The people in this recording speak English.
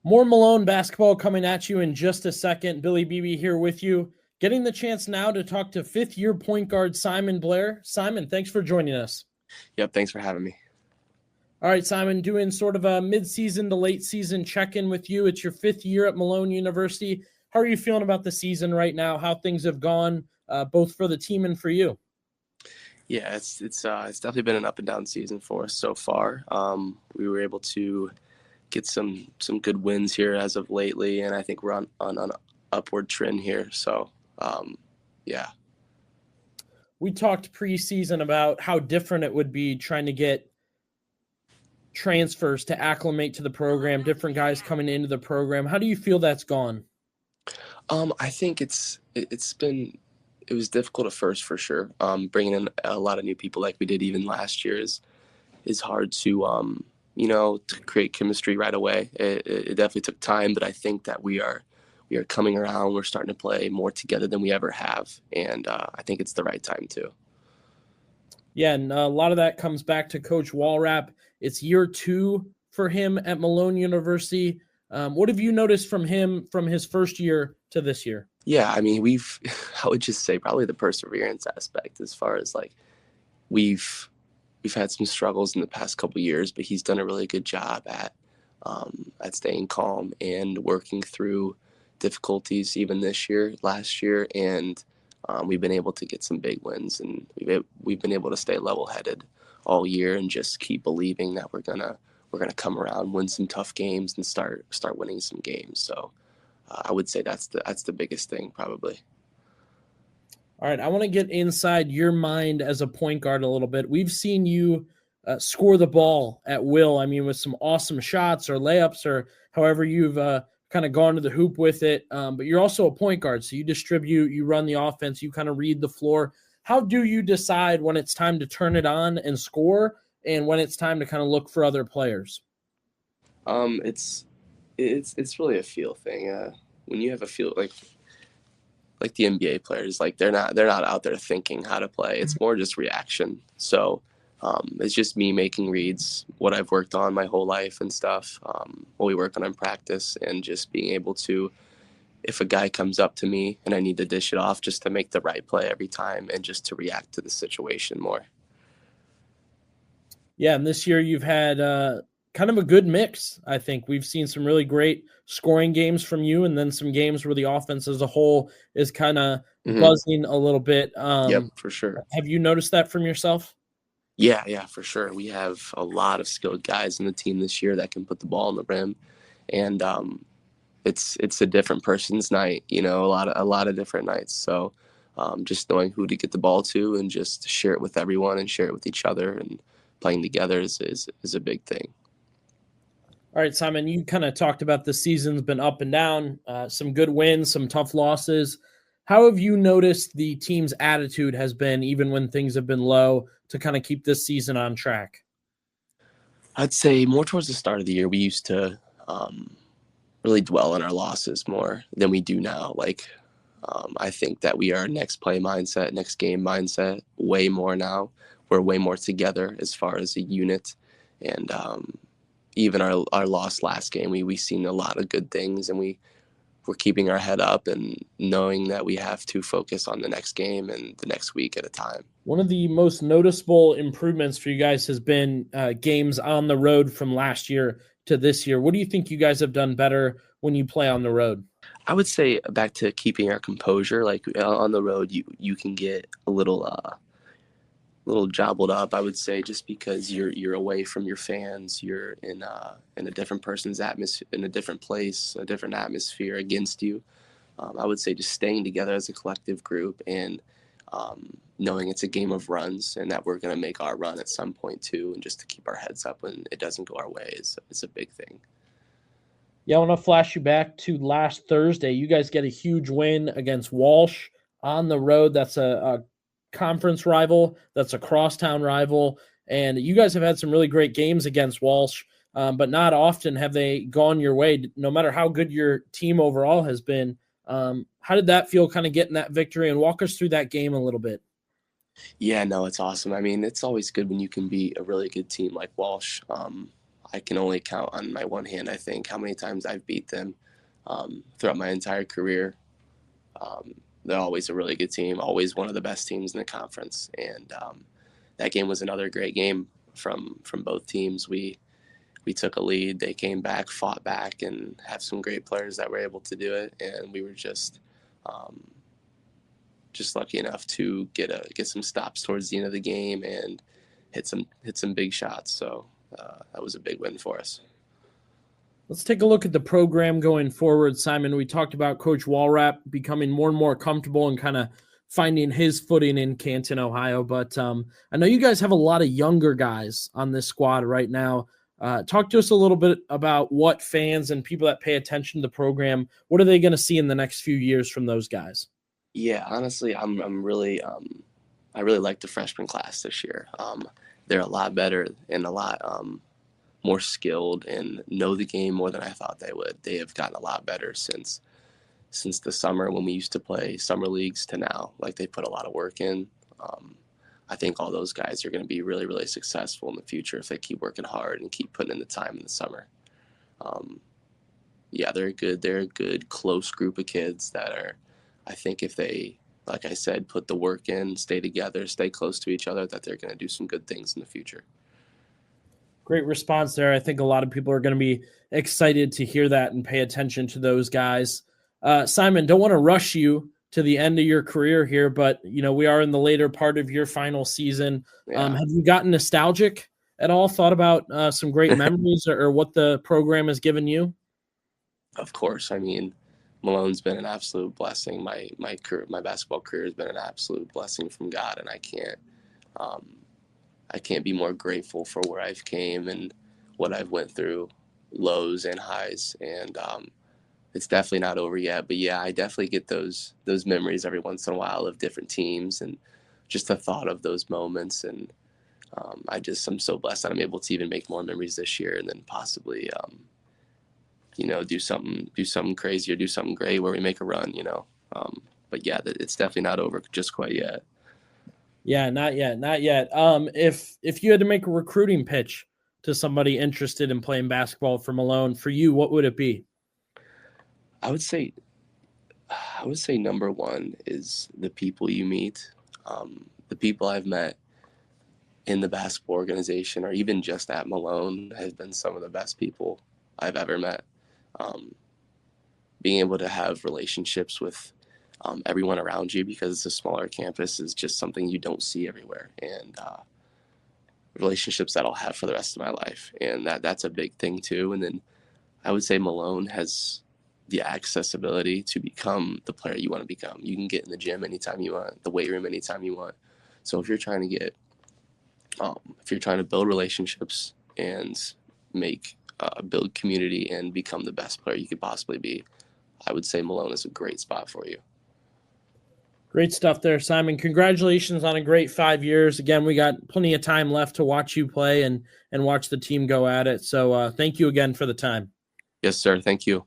More Malone basketball coming at you in just a second. Billy Beebe here with you. Getting the chance now to talk to fifth-year point guard Simon Blair. Simon, thanks for joining us. Yep, thanks for having me. All right, Simon, doing sort of a mid-season to late-season check-in with you. It's your fifth year at Malone University. How are you feeling about the season right now, how things have gone, both for the team and for you? Yeah, it's definitely been an up and down season for us so far. We were able to get some good wins here as of lately, and I think we're on an upward trend here. So, yeah. We talked preseason about how different it would be trying to get transfers to acclimate to the program, different guys coming into the program. How do you feel that's gone? I think it was difficult at first for sure. Bringing in a lot of new people like we did even last year is hard to to create chemistry right away. It definitely took time, but I think that we are coming around. We're starting to play more together than we ever have, and I think it's the right time too. Yeah, and a lot of that comes back to Coach Walrap. It's year 2 for him at Malone University. What have you noticed from him from his first year to this year? Yeah, I mean, I would just say probably the perseverance aspect as far as like we've had some struggles in the past couple of years, but he's done a really good job at staying calm and working through difficulties even this year, last year, and we've been able to get some big wins, and we've been able to stay level-headed all year and just keep believing that we're gonna come around, win some tough games, and start winning some games. So I would say that's the biggest thing probably. All right, I want to get inside your mind as a point guard a little bit. We've seen you score the ball at will. I mean, with some awesome shots or layups or however you've kind of gone to the hoop with it. But you're also a point guard, so you distribute, you run the offense, you kind of read the floor. How do you decide when it's time to turn it on and score and when it's time to kind of look for other players? It's really a feel thing. When you have a feel like the NBA players, like they're not out there thinking how to play. It's more just reaction. So it's just me making reads, what I've worked on my whole life and stuff, what we work on in practice, and just being able to, if a guy comes up to me and I need to dish it off, just to make the right play every time and just to react to the situation more. Yeah, and this year you've had kind of a good mix. I think we've seen some really great scoring games from you, and then some games where the offense as a whole is kind of buzzing a little bit. Yep, for sure. Have you noticed that from yourself? Yeah, for sure. We have a lot of skilled guys in the team this year that can put the ball on the rim, and it's a different person's night. You know, a lot of different nights. So just knowing who to get the ball to and just share it with everyone and share it with each other and playing together is a big thing. All right, Simon, you kind of talked about the season's been up and down, some good wins, some tough losses. How have you noticed the team's attitude has been, even when things have been low, to kind of keep this season on track? I'd say more towards the start of the year, we used to really dwell on our losses more than we do now. Like, I think that we are next play mindset, next game mindset, way more now. We're way more together as far as a unit. And even our loss last game, we seen a lot of good things, and we're keeping our head up and knowing that we have to focus on the next game and the next week at a time. One of the most noticeable improvements for you guys has been games on the road from last year to this year. What do you think you guys have done better when you play on the road? I would say back to keeping our composure. Like on the road, you can get a little jobbled up, I would say, just because you're away from your fans, you're in a different person's atmosphere, in a different place, a different atmosphere against you. I would say just staying together as a collective group and knowing it's a game of runs and that we're going to make our run at some point too, and just to keep our heads up when it doesn't go our way is a big thing. Yeah, I want to flash you back to last Thursday. You guys get a huge win against Walsh on the road. That's a conference rival. That's a crosstown rival. And you guys have had some really great games against Walsh, but not often have they gone your way, no matter how good your team overall has been. How did that feel kind of getting that victory? And walk us through that game a little bit. Yeah, no, it's awesome. I mean, it's always good when you can beat a really good team like Walsh. I can only count on my one hand, I think, how many times I've beat them throughout my entire career. They're always a really good team, always one of the best teams in the conference. And that game was another great game from both teams. We took a lead, they came back, fought back, and have some great players that were able to do it. And we were just lucky enough to get some stops towards the end of the game and hit some big shots. So that was a big win for us. Let's take a look at the program going forward, Simon. We talked about Coach Walrap becoming more and more comfortable and kind of finding his footing in Canton, Ohio. But I know you guys have a lot of younger guys on this squad right now. Talk to us a little bit about what fans and people that pay attention to the program, what are they going to see in the next few years from those guys? Yeah, honestly, I'm really I really like the freshman class this year. They're a lot better and a lot more skilled and know the game more than I thought they would. They have gotten a lot better since the summer when we used to play summer leagues to now. Like, they put a lot of work in. I think all those guys are going to be really, really successful in the future if they keep working hard and keep putting in the time in the summer. Yeah, they're a good close group of kids that are, I think if they, like I said, put the work in, stay together, stay close to each other, that they're going to do some good things in the future. Great response there. I think a lot of people are going to be excited to hear that and pay attention to those guys. Simon, don't want to rush you to the end of your career here, but we are in the later part of your final season. Yeah. Have you gotten nostalgic at all? Thought about some great memories or what the program has given you? Of course. I mean, Malone's been an absolute blessing. My basketball career has been an absolute blessing from God, and I can't be more grateful for where I've came and what I've went through, lows and highs. And it's definitely not over yet. But yeah, I definitely get those memories every once in a while of different teams and just the thought of those moments. And I'm so blessed that I'm able to even make more memories this year and then possibly, do something crazy or do something great where we make a run, But yeah, it's definitely not over just quite yet. Yeah, not yet. If you had to make a recruiting pitch to somebody interested in playing basketball for Malone, for you, what would it be? I would say number one is the people you meet. The people I've met in the basketball organization or even just at Malone has been some of the best people I've ever met. Being able to have relationships with everyone around you because it's a smaller campus is just something you don't see everywhere. And relationships that I'll have for the rest of my life. And that's a big thing too. And then I would say Malone has the accessibility to become the player you want to become. You can get in the gym anytime you want, the weight room anytime you want. So if you're trying to build relationships and build community and become the best player you could possibly be, I would say Malone is a great spot for you. Great stuff there, Simon. Congratulations on a great 5 years. Again, we got plenty of time left to watch you play and watch the team go at it. So thank you again for the time. Yes, sir. Thank you.